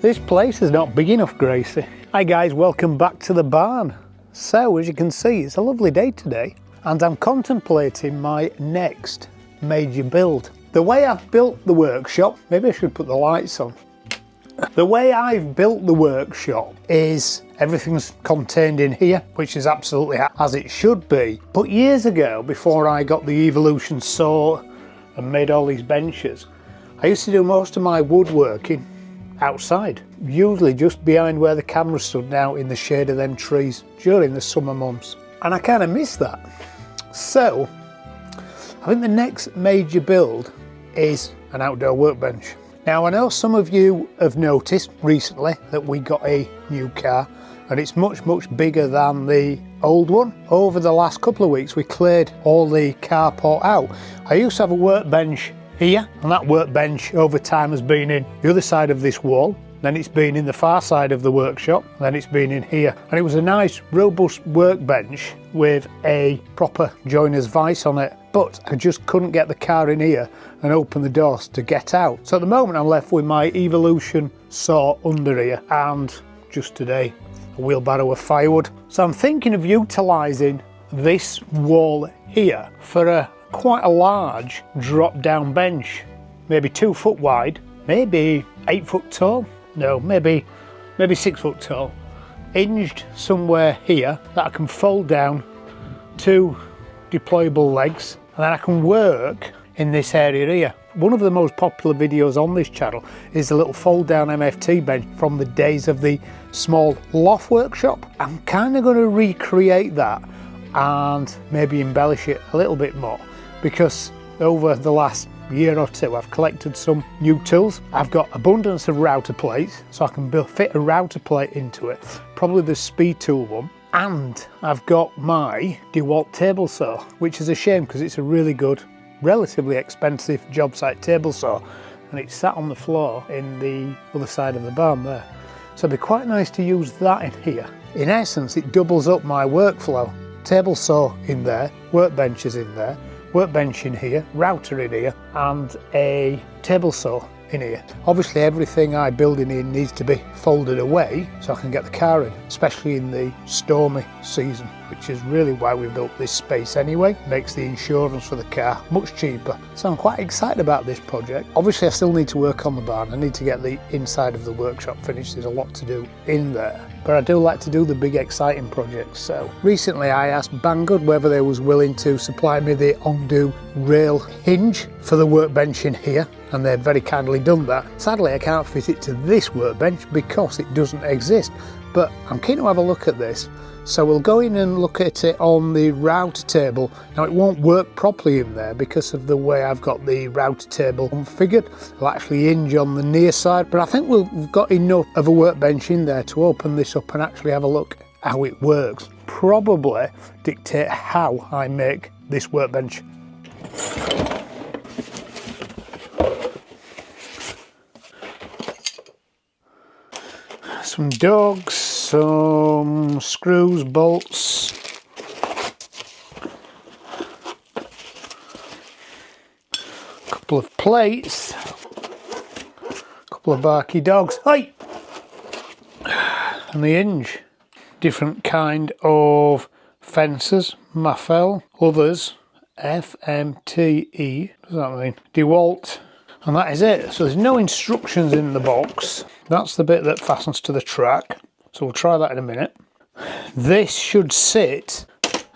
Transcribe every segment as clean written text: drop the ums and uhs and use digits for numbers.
This place is not big enough, Gracie. Hi guys, welcome back to the barn. So as you can see, it's a lovely day today and I'm contemplating my next major build. The way I've built the workshop, maybe I should put the lights on. The way I've built the workshop is everything's contained in here, which is absolutely as it should be. But years ago, before I got the Evolution saw and made all these benches, I used to do most of my woodworking outside, usually just behind where the camera stood now in the shade of them trees during the summer months. And I kind of miss that. So I think the next major build is an outdoor workbench. Now I know some of you have noticed recently that we got a new car and it's much bigger than the old one. Over the last couple of weeks we cleared all the carport out. I used to have a workbench here, and that workbench over time has been in the other side of this wall, then it's been in the far side of the workshop, then it's been in here, and it was a nice robust workbench with a proper joiner's vise on it, but I just couldn't get the car in here and open the doors to get out. So at the moment I'm left with my Evolution saw under here and just today a wheelbarrow of firewood. So I'm thinking of utilising this wall here for a quite a large drop down bench, maybe 2 foot wide, maybe 8 foot tall, no, maybe 6 foot tall, hinged somewhere here that I can fold down 2 deployable legs, and then I can work in this area here. One of the most popular videos on this channel is the little fold down MFT bench from the days of the small loft workshop. I'm kind of going to recreate that and maybe embellish it a little bit more, because over the last year or two I've collected some new tools. I've got abundance of router plates, so I can fit a router plate into it, probably the speed tool one, and I've got my DeWalt table saw, which is a shame because it's a really good, relatively expensive job site table saw, and it's sat on the floor in the other side of the barn there. So it'd be quite nice to use that in here. In essence, it doubles up my workflow. Table saw in there, workbenches in there, workbench in here, router in here, and a table saw in here. Obviously everything I build in here needs to be folded away so I can get the car in, especially in the stormy season, which is really why we built this space anyway. Makes the insurance for the car much cheaper. So I'm quite excited about this project. Obviously I still need to work on the barn. I need to get the inside of the workshop finished. There's a lot to do in there, but I do like to do the big exciting projects. So recently I asked Banggood whether they was willing to supply me the HONGDUI rail hinge for the workbench in here, and they've very kindly done that. Sadly I can't fit it to this workbench because it doesn't exist, but I'm keen to have a look at this. So we'll go in and look at it on the router table. Now it won't work properly in there because of the way I've got the router table configured. It'll actually hinge on the near side, but I think we've got enough of a workbench in there to open this up and actually have a look how it works. Probably dictate how I make this workbench. Some dogs, some screws, bolts, a couple of plates, a couple of barky dogs, hey! And the hinge. Different kind of fences, Maffel, others, FMTE, what does that mean? DeWalt. And that is it. So there's no instructions in the box. That's the bit that fastens to the track. So we'll try that in a minute. This should sit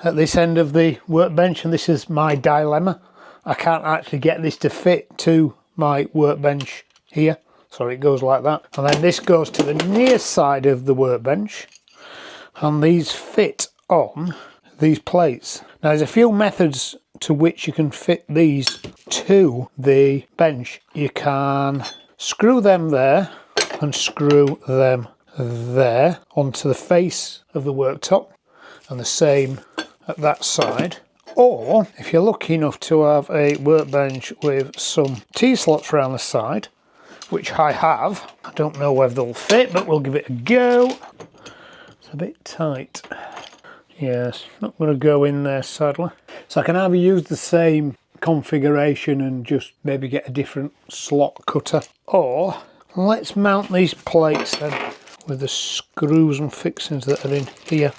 at this end of the workbench, and this is my dilemma. I can't actually get this to fit to my workbench here. So it goes like that. And then this goes to the near side of the workbench. And these fit on these plates. Now there's a few methods to which you can fit these to the bench. You can screw them there and screw them there onto the face of the worktop, and the same at that side. Or if you're lucky enough to have a workbench with some T-slots around the side, which I have, I don't know whether they'll fit, but we'll give it a go. It's a bit tight. Yes, not going to go in there sadly. So I can either use the same configuration and just maybe get a different slot cutter, or let's mount these plates then with the screws and fixings that are in here.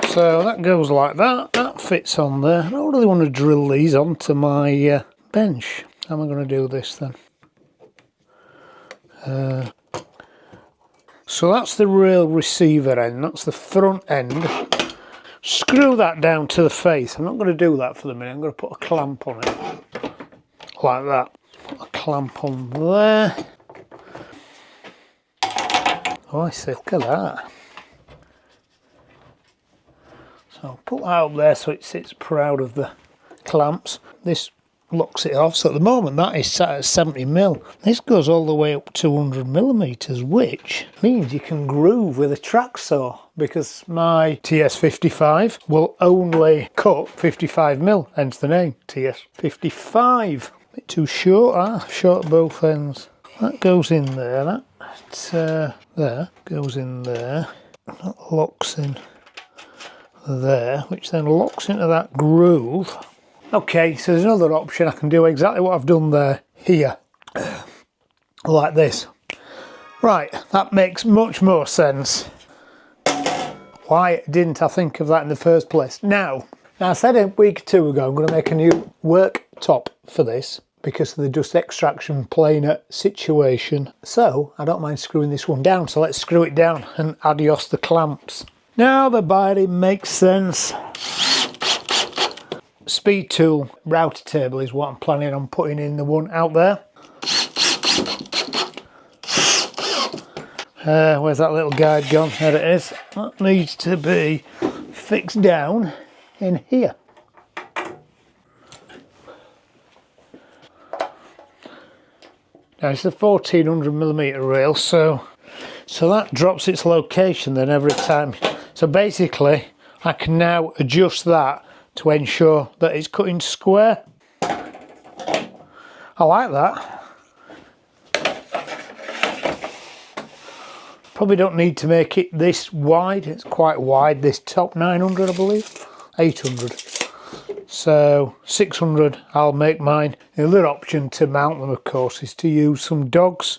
So that goes like that, that fits on there. I don't really want to drill these onto my bench. How am I going to do this then? So that's the rail receiver end, that's the front end. Screw that down to the face. I'm not going to do that for the minute, I'm going to put a clamp on it. Like that. Put a clamp on there. Oh, I see, look at that. So I'll put that up there so it sits proud of the clamps. This locks it off, so at the moment that is sat at 70mm. This goes all the way up 200mm, which means you can groove with a track saw, because my TS55 will only cut 55mm, hence the name TS55. Bit too short, short at both ends. That goes in there, that there goes in there, that locks in there, which then locks into that groove. Okay, so there's another option. I can do exactly what I've done there, here, like this. Right, that makes much more sense. Why didn't I think of that in the first place? Now I said a week or two ago I'm going to make a new worktop for this because of the dust extraction planer situation. So I don't mind screwing this one down, so let's screw it down and adios the clamps. Now the body makes sense. Speed tool router table is what I'm planning on putting in the one out there. Where's that little guide gone? There it is. That needs to be fixed down in here. Now it's a 1400mm rail, so that drops its location then every time. So basically I can now adjust that to ensure that it's cutting square. I like that. Probably don't need to make it this wide. It's quite wide, this top, 900 I believe, 800. So 600 I'll make mine. The other option to mount them of course is to use some dogs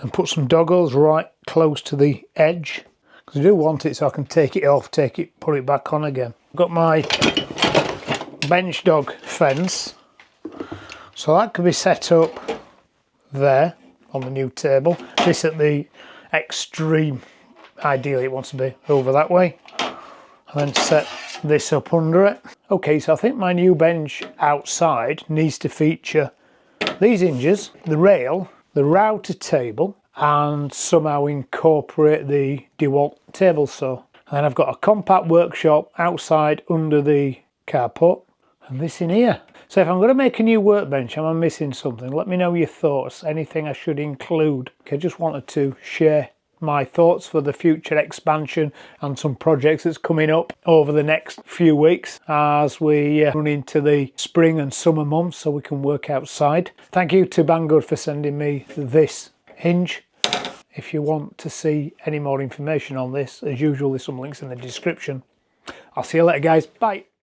and put some doggles right close to the edge, because I do want it so I can take it off, put it back on again. I've got my bench dog fence, so that could be set up there on the new table. This at the extreme, ideally it wants to be over that way, and then set this up under it. Okay, so I think my new bench outside needs to feature these hinges, the rail, the router table, and somehow incorporate the DeWalt table saw. And then I've got a compact workshop outside under the carport, and this in here. So if I'm going to make a new workbench, am I missing something? Let me know your thoughts, anything I should include. I just wanted to share my thoughts for the future expansion and some projects that's coming up over the next few weeks as we run into the spring and summer months so we can work outside. Thank you to Banggood for sending me this hinge. If you want to see any more information on this, as usual there's some links in the description. I'll see you later guys, bye.